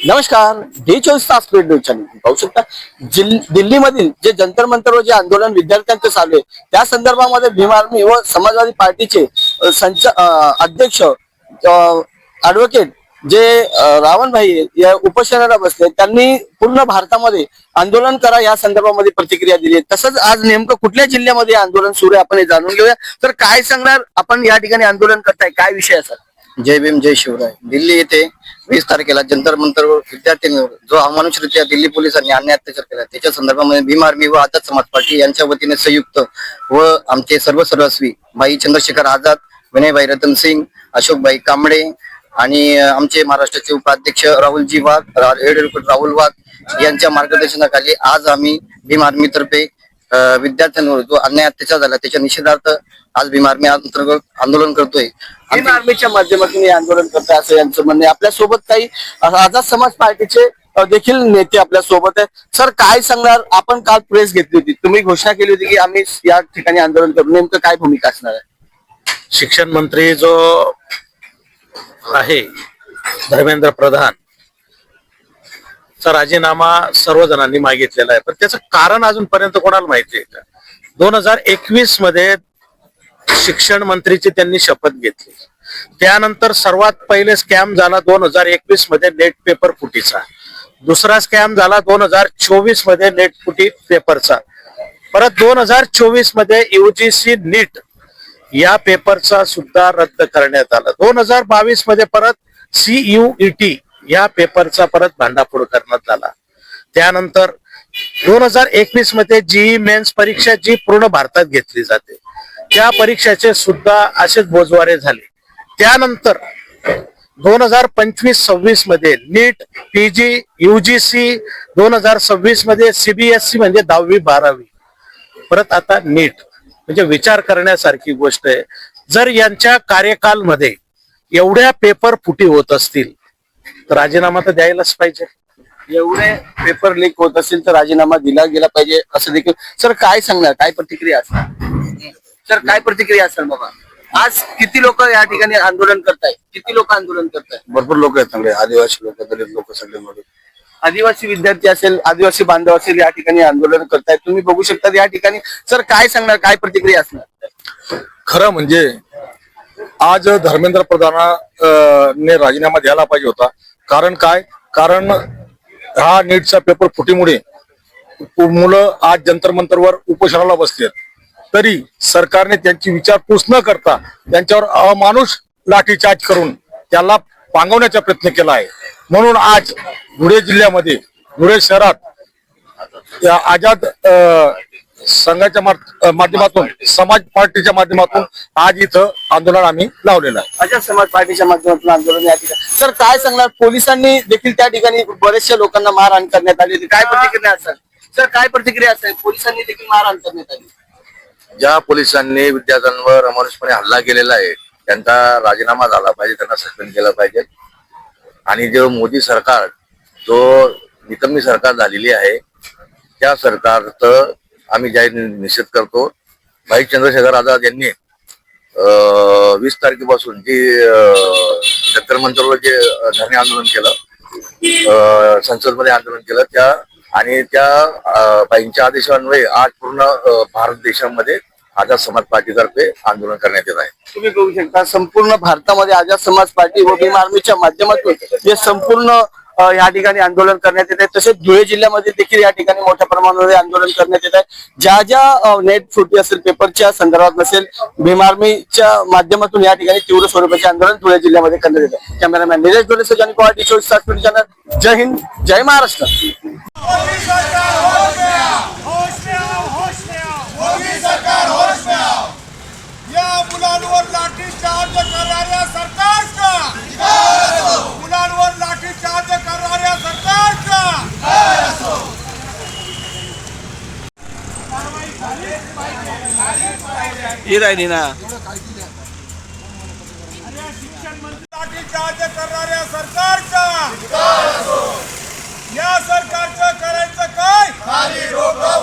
नमस्कार, D24 speed news channel पाहू शकता. दिल्लीमधील जे जंतर मंतरवर जे आंदोलन विद्यार्थ्यांचं चालू आहे त्या संदर्भामध्ये भीम आर्मी व समाजवादी पार्टीचे अध्यक्ष ॲडव्होकेट जे रावण भाई या उपोषणाला बसले, त्यांनी पूर्ण भारतामध्ये आंदोलन करा या संदर्भामध्ये प्रतिक्रिया दिली. तसंच आज नेमकं कुठल्या जिल्ह्यामध्ये आंदोलन सुरू आहे आपण हे जाणून घेऊया. तर काय सांगणार आपण या ठिकाणी आंदोलन करताय, काय विषय असा? जय भीम जय शिवराय. दिल्ली येथे 20 तारखेला जंतर मंतरवर विद्यार्थ्यांवर जो अमानुषरित्या दिल्ली पोलिसांनी अन्याय अत्याचार केला त्याच्या संदर्भामध्ये भीम आर्मी व आझाद समाज पार्टी यांच्या वतीने संयुक्त व आमचे सर्वस्वी भाई चंद्रशेखर आझाद, विनयभाई रतन सिंग, अशोकभाई कांबळे आणि आमचे महाराष्ट्राचे उपाध्यक्ष राहुलजी वाघ, राहुल वाघ यांच्या मार्गदर्शनाखाली आज आम्ही भीम आर्मी तर्फे विद्यार्थ्यांवर जो अन्याय अत्याचार झाला त्याच्या निषेधार्थ आज भीम आर्मी अंतर्गत आंदोलन करतोय. भीम आर्मीच्या माध्यमातून हे आंदोलन करताय असं यांचं म्हणणं आहे. आपल्या सोबत काही आझाद समाज पार्टीचे देखील नेते आपल्या सोबत आहेत. सर, काय सांगणार? आपण काल प्रेस घेतली होती, तुम्ही घोषणा केली होती की आम्ही या ठिकाणी आंदोलन करू, नेमकं काय भूमिका असणार आहे? शिक्षण मंत्री जो आहे धर्मेंद्र प्रधान चा राजीनामा सर्वजणांनी मागितलेला आहे, पण त्याचं कारण अजूनपर्यंत कोणाला माहिती आहे का? 2021 मध्ये शिक्षण मंत्रीची त्यांनी शपथ घेतली. त्यानंतर सर्वात पहिले स्कॅम झाला 2021 मध्ये नेट पेपर फुटीचा. दुसरा स्कॅम झाला 2024 मध्ये नेट फुटी पेपरचा. परत 2024 मध्ये UGC नीट या पेपरचा सुद्धा रद्द करण्यात आला. 2022 मध्ये परत CUET या पेपरचा परत भांडाफोड करण्यात आला. त्यानंतर 2021 मध्ये JEE मेन्स परीक्षा जी पूर्ण भारतात घेतली जाते त्या परीक्षेचे सुद्धा असेच बोजवारे झाले. त्यानंतर 2025-26 मध्ये नीट, PG, UGC, 2026 मध्ये CBSE म्हणजे 10वी 12वी, परत आता नीट. म्हणजे विचार करण्यासारखी गोष्ट आहे. जर यांच्या कार्यकालमध्ये एवढ्या पेपर फुटी होत असतील तर राजीनामा तर द्यायलाच पाहिजे. एवढे पेपर लीक होत असेल तर राजीनामा दिला गेला पाहिजे असं देखील. सर, काय सांगणार, काय प्रतिक्रिया असणार? सर, काय प्रतिक्रिया असेल बाबा? आज किती लोक या ठिकाणी आंदोलन करताय? किती लोक आंदोलन करताय? भरपूर लोक आहेत, चांगले आदिवासी लोक, दलित लोक सगळे मिळून. आदिवासी विद्यार्थी असेल, आदिवासी बांधव असेल, या ठिकाणी आंदोलन करतायत, तुम्ही बघू शकता या ठिकाणी. सर, काय सांगणार, काय प्रतिक्रिया असणार? खरं म्हणजे आज धर्मेंद्र प्रधानाने राजीनामा द्यायला पाहिजे होता. कारण काय? कारण हा नीटचा पेपर फुटीमुळे मुलं आज जंतर मंतरवर उपोषणाला बसलेत, तरी सरकारने त्यांची विचारपूस न करता त्यांच्यावर अमानुष लाठीचार्ज करून त्याला पांगवण्याचा प्रयत्न केला आहे. म्हणून आज धुळे जिल्ह्यामध्ये, धुळे शहरात या आझाद संघाच्या माध्यमातून, समाज पार्टीच्या माध्यमातून आज इथं आंदोलन आम्ही लावलेलं आहे. आझाद समाज पार्टीच्या माध्यमातून आंदोलन या ठिकाणी. सर, काय सांगणार? पोलिसांनी देखील त्या ठिकाणी बरेचशा लोकांना मारहाण करण्यात आली होती, काय प्रतिक्रिया असेल? सर, काय प्रतिक्रिया असेल? पोलिसांनी देखील मारहाण करण्यात आली. ज्या पोलिसांनी विद्यार्थ्यांवर अमानुषपणे हल्ला केलेला आहे त्यांचा राजीनामा झाला पाहिजे, त्यांना सस्पेंड केलं पाहिजे. आणि जो मोदी सरकार, जो निकम्मी सरकार झालेली आहे त्या सरकारचं आम्ही जाहीर निषेध करतो. भाई चंद्रशेखर आझाद यांनी 20 तारखेपासून जी जंतर मंतरवर जे धरणे आंदोलन केलं, संसदमध्ये आंदोलन केलं, त्या बाईंच्या आदेशान्वये आज पूर्ण भारत देशामध्ये आझाद समाज पार्टीतर्फे आंदोलन करण्यात येत आहे. तुम्ही बघू शकता संपूर्ण भारतामध्ये आझाद समाज पार्टी व भीम आर्मीच्या माध्यमातून हे संपूर्ण या ठिकाणी आंदोलन करण्यात येत आहे. तसेच धुळे जिल्ह्यामध्ये देखील या ठिकाणी मोठ्या प्रमाणामध्ये आंदोलन करण्यात येत आहे. ज्या ज्या नेट फुटी असेल, पेपरच्या संदर्भात नसेल, भीम आर्मीच्या माध्यमातून या ठिकाणी तीव्र स्वरूपाचे आंदोलन धुळे जिल्ह्यामध्ये करण्यात येत आहे. कॅमेरामॅन निलेश डोलेसह जानी पवार, D24 स्पीड चॅनल. जय हिंद, जय महाराष्ट्र. मुलांवर लाठी चार्ज करणाऱ्या सरकारचा, मुलांवर लाठी चार्ज करणाऱ्या सरकारचा ही राहिली ना. शिक्षण मंत्री लाठी चार्ज करणाऱ्या सरकारचा, या सरकारचं करायचं काय? खाली डोकं